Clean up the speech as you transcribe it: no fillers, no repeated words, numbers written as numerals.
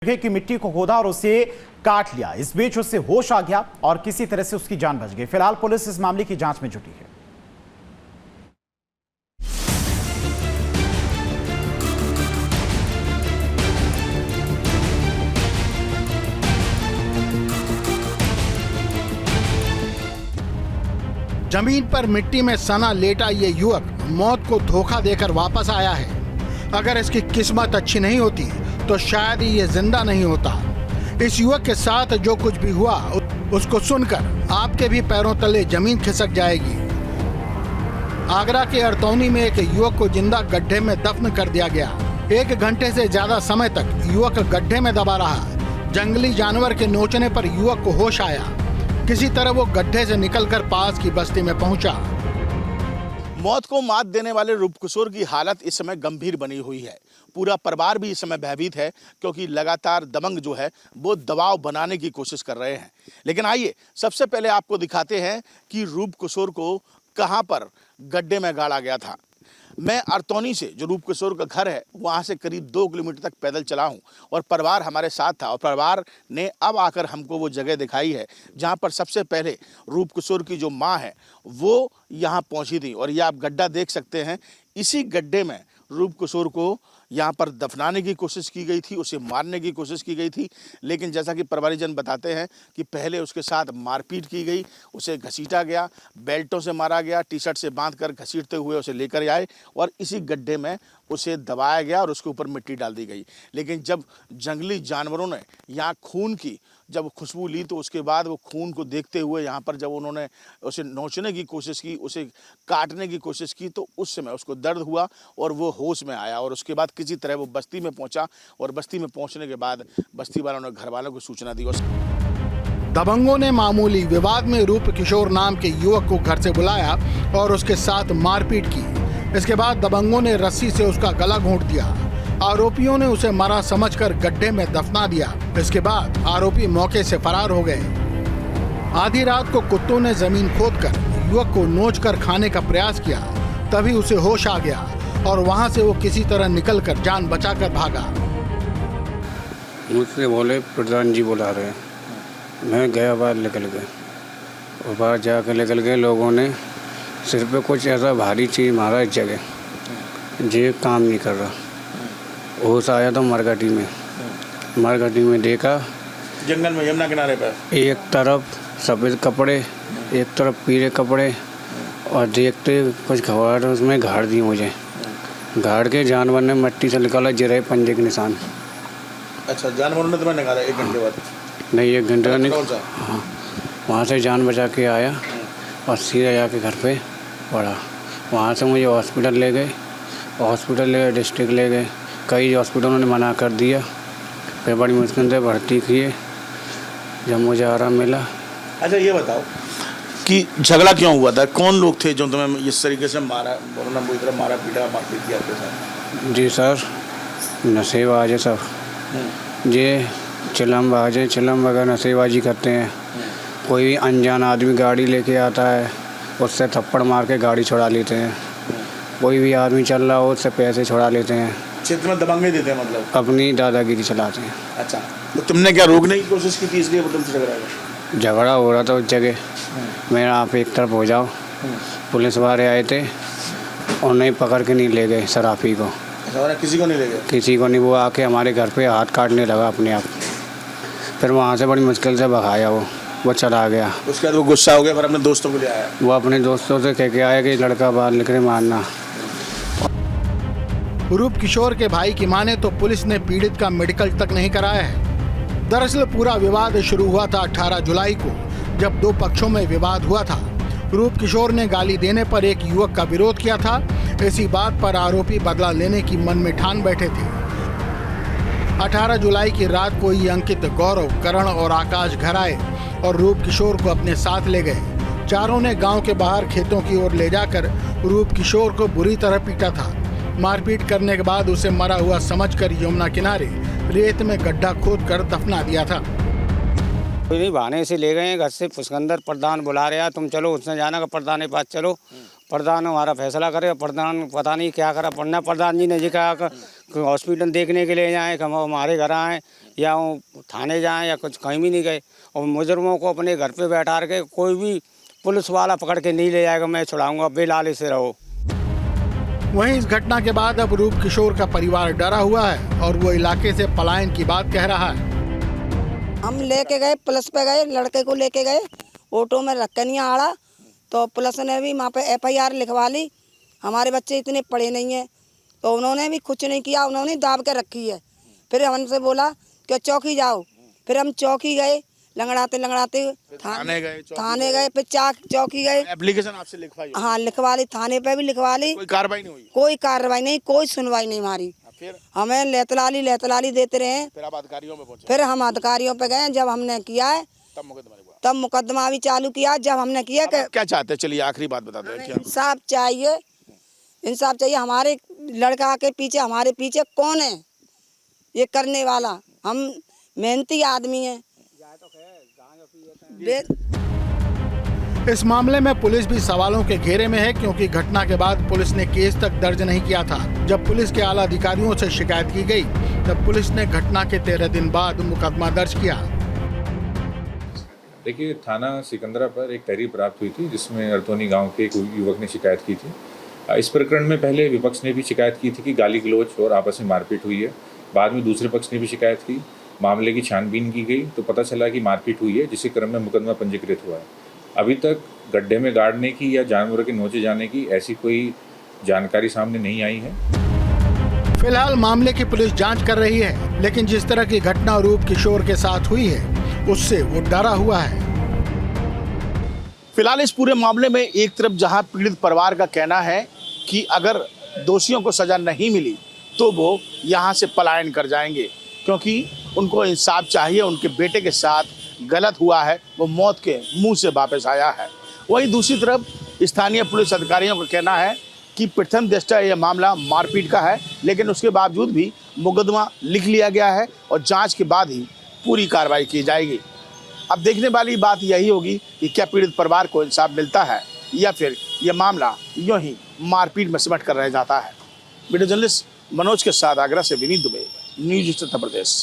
जगह की मिट्टी को खोदा और उसे काट लिया। इस बीच उससे होश आ गया और किसी तरह से उसकी जान बच गई। फिलहाल पुलिस इस मामले की जांच में जुटी है। जमीन पर मिट्टी में सना लेटा ये युवक मौत को धोखा देकर वापस आया है। अगर इसकी किस्मत अच्छी नहीं होती तो शायद ये जिंदा नहीं होता। इस युवक के साथ जो कुछ भी हुआ उसको सुनकर आपके भी पैरों तले जमीन खिसक जाएगी। आगरा के अरतौनी में एक युवक को जिंदा गड्ढे में दफन कर दिया गया। 1 घंटे से ज्यादा समय तक युवक गड्ढे में दबा रहा। जंगली जानवर के नोचने पर युवक को होश आया। किसी तरह वो गड्ढे से निकलकर पास की बस्ती में पहुंचा। मौत को मात देने वाले रूप किशोर की हालत इस समय गंभीर बनी हुई है। पूरा परिवार भी इस समय भयभीत है क्योंकि लगातार दबंग जो है वो दबाव बनाने की कोशिश कर रहे हैं। लेकिन आइए सबसे पहले आपको दिखाते हैं कि रूप किशोर को कहां पर गड्ढे में गाड़ा गया था। मैं अरतौनी से जो रूप किशोर का घर है वहां से करीब 2 किलोमीटर तक पैदल चला हूं और परिवार हमारे साथ था और परिवार ने अब आकर हमको वो जगह दिखाई है जहां पर सबसे पहले रूप किशोर की जो मां है वो यहां पहुंची थी। और ये आप गड्ढा देख सकते हैं। इसी गड्ढे में रूप किशोर को यहाँ पर दफनाने की कोशिश की गई थी, उसे मारने की कोशिश की गई थी। लेकिन जैसा कि परिवारजन बताते हैं कि पहले उसके साथ मारपीट की गई, उसे घसीटा गया, बेल्टों से मारा गया, टी-शर्ट से बांधकर घसीटते हुए उसे लेकर आए और इसी गड्ढे में उसे दबाया गया और उसके ऊपर मिट्टी डाल दी गई। लेकिन जब जंगली जानवरों ने यहाँ खून की जब खुशबू ली तो उसके बाद वो खून को देखते हुए यहाँ पर जब उन्होंने उसे नोचने की कोशिश की, उसे काटने की कोशिश की तो उस समय उसको दर्द हुआ और वो होश में आया और उसके बाद किसी तरह वो बस्ती में पहुंचा और बस्ती में पहुंचने के बाद बस्ती वालों ने घर वालों को सूचना दी। दबंगों ने मामूली विवाद में रूप किशोर नाम के युवक को घर से बुलाया और उसके साथ मारपीट की। इसके बाद दबंगों ने रस्सी से उसका गला घोंट दिया। आरोपियों ने उसे मरा समझकर गड्ढे में दफना दिया। इसके बाद आरोपी मौके से फरार हो गए। आधी रात को कुत्तों ने जमीन खोदकर युवक को नोचकर खाने का प्रयास किया। तभी उसे होश आ गया और वहां से वो किसी तरह निकलकर जान बचाकर भागा। मुझसे बोले प्रधान जी बुला रहे हैं। मैं गया, बाहर निकल गए और बाहर जाकर निकल गए। लोगों ने सिर पे कुछ ऐसा भारी चीज़ मारा इस जगह, ये काम नहीं कर रहा। होश आया तो मरघटी में देखा जंगल में यमुना किनारे पर एक तरफ सफ़ेद कपड़े, एक तरफ पीले कपड़े और देखते कुछ घबराहट उसमें गाड़ दी मुझे। गाड़ के जानवर ने मिट्टी से निकाला जिरे पंजे के निशान। अच्छा, जानवरों ने तुम्हें निकाला 1 घंटे बाद? नहीं, 1 घंटे का नहीं। हाँ, वहाँ से जान बचा के आया और सीधा जाके घर पे पड़ा। वहाँ से मुझे हॉस्पिटल ले गए, डिस्ट्रिक्ट ले गए। कई हॉस्पिटलों ने मना कर दिया, फिर बड़ी मुश्किल से भर्ती किए जब मुझे आराम मिला। अच्छा, ये बताओ कि झगड़ा क्यों हुआ था? कौन लोग थे जो तुम्हें इस तरीके से मारा, मारा पीटा मारपीट किया आपके साथ? जी सर, नशेबाज है सब। ये चिलमबाज है, चिलम वगैरह नशेबाजी करते हैं। कोई भी अनजान आदमी गाड़ी लेके आता है उससे थप्पड़ मार के गाड़ी छुड़ा लेते हैं। कोई भी आदमी चल रहा हो उससे पैसे छुड़ा लेते हैं। क्षेत्र में दबंगे देते हैं, मतलब अपनी दादागिरी चलाते हैं। अच्छा, तो तुमने क्या रोकने की कोशिश की थी इसलिए वो तुमसे झगड़ा हो रहा था उस जगह। मेरा आप एक तरफ हो जाओ। पुलिस वाले आए थे, उन्हें पकड़ के नहीं ले गए शराफी को। अच्छा, किसी को नहीं ले गए? किसी को नहीं। वो आके हमारे घर पे हाथ काटने लगा अपने आप। फिर वहाँ से बड़ी मुश्किल से भगाया वो चला गया। उसके बाद वो गुस्सा हो गया, फिर अपने दोस्तों को ले आया। वो अपने दोस्तों से कह के आया कि लड़का बाहर निकले मारना। रूप किशोर के भाई की माने तो पुलिस ने पीड़ित का मेडिकल तक नहीं कराया है। दरअसल पूरा विवाद शुरू हुआ था 18 जुलाई को, जब 2 पक्षों में विवाद हुआ था। रूप किशोर ने गाली देने पर एक युवक का विरोध किया था। इसी बात पर आरोपी बदला लेने की मन में ठान बैठे थे। 18 जुलाई की रात को ही अंकित, गौरव, करण और आकाश घर आए और रूप किशोर को अपने साथ ले गए। चारों ने गांव के बाहर खेतों की ओर ले जाकर रूप किशोर को बुरी तरह पीटा था। मारपीट करने के बाद उसे मरा हुआ समझकर यमुना किनारे रेत में गड्ढा खोदकर दफना दिया था। कोई नहीं, बहाने से ले गए घर से। पुष्कंदर प्रधान बुला रहा, तुम चलो उसने जाना का प्रधान के पास चलो। प्रधान हमारा फैसला करे। प्रधान पता नहीं क्या करा। प्रधान जी ने जी कहा कोई हॉस्पिटल देखने के लिए जाएँ, हम हमारे घर आएँ या वो थाने जाएँ या कुछ कहीं भी नहीं गए। और मुजरिमों को अपने घर पे बैठा के कोई भी पुलिस वाला पकड़ के नहीं ले जाएगा, मैं छुड़ाऊँगा, बेलाले से रहो। वहीं इस घटना के बाद अब रूप किशोर का परिवार डरा हुआ है और वो इलाके से पलायन की बात कह रहा है। हम लेके गए, पुलिस पे गए, लड़के को लेके गए, ऑटो में रख के नहीं आड़ा, तो पुलिस ने भी वहाँ पे FIR लिखवा ली। हमारे बच्चे इतने पढ़े नहीं हैं, तो उन्होंने भी कुछ नहीं किया, उन्होंने दाब के रखी है। फिर हमसे बोला कि चौकी जाओ, फिर हम चौकी गए, लंगड़ाते लंगड़ाते थाने गए, फिर चौकी गए। एप्लीकेशन आपसे लिखवाई? हाँ, लिखवा ली, थाने पे भी लिखवा ली। कोई कार्रवाई नहीं हुई? कोई कार्रवाई नहीं, कोई सुनवाई नहीं हमारी। फिर हमें लेतलाली देते रहे। फिर आप अधिकारियों में पहुंचे? फिर हम अधिकारियों पे गए, जब हमने किया है तब मुकदमा भी चालू किया। जब हमने किया क्या चाहते हैं? चलिए आखिरी बात बता दो। क्या इंसाफ चाहिए, इंसाफ चाहिए। हमारे लड़का के पीछे, हमारे पीछे कौन है ये करने वाला? हम मेहनती आदमी हैं। इस मामले में पुलिस भी सवालों के घेरे में है, क्योंकि घटना के बाद पुलिस ने केस तक दर्ज नहीं किया था। जब पुलिस के आला अधिकारियों से शिकायत की गई, तब पुलिस ने घटना के 13 दिन बाद मुकदमा दर्ज किया। देखिए, थाना सिकंदरा पर एक तहरीर प्राप्त हुई थी जिसमें अर्तोनी गांव के एक युवक ने शिकायत की थी। इस प्रकरण में पहले विपक्ष ने भी शिकायत की थी कि गाली गलौज और आपस में मारपीट हुई है। बाद में दूसरे पक्ष ने भी शिकायत की, मामले की छानबीन की गई तो पता चला कि मारपीट हुई है, जिसके क्रम में मुकदमा पंजीकृत हुआ है। अभी तक गड्ढे में गाड़ने की या जानवरों के नोचे जाने की ऐसी कोई जानकारी सामने नहीं आई है। फिलहाल मामले की पुलिस जांच कर रही है, लेकिन जिस तरह की घटना रूप किशोर के साथ हुई है उससे वो डरा हुआ है। फिलहाल इस पूरे मामले में एक तरफ जहां पीड़ित परिवार का कहना है कि अगर दोषियों को सजा नहीं मिली तो वो यहां से पलायन कर जाएंगे, क्योंकि उनको इंसाफ चाहिए। उनके बेटे के साथ गलत हुआ है, वो मौत के मुंह से वापस आया है। वहीं दूसरी तरफ स्थानीय पुलिस अधिकारियों का कहना है कि प्रथम दृष्टया यह मामला मारपीट का है, लेकिन उसके बावजूद भी मुकदमा लिख लिया गया है और जांच के बाद ही पूरी कार्रवाई की जाएगी। अब देखने वाली बात यही होगी कि क्या पीड़ित परिवार को इंसाफ मिलता है या फिर यह मामला यूं ही मारपीट में सिमट कर रह जाता है। वीडियो जर्नलिस्ट मनोज के साथ आगरा से विनीत दुबे, न्यूज़ उत्तर प्रदेश।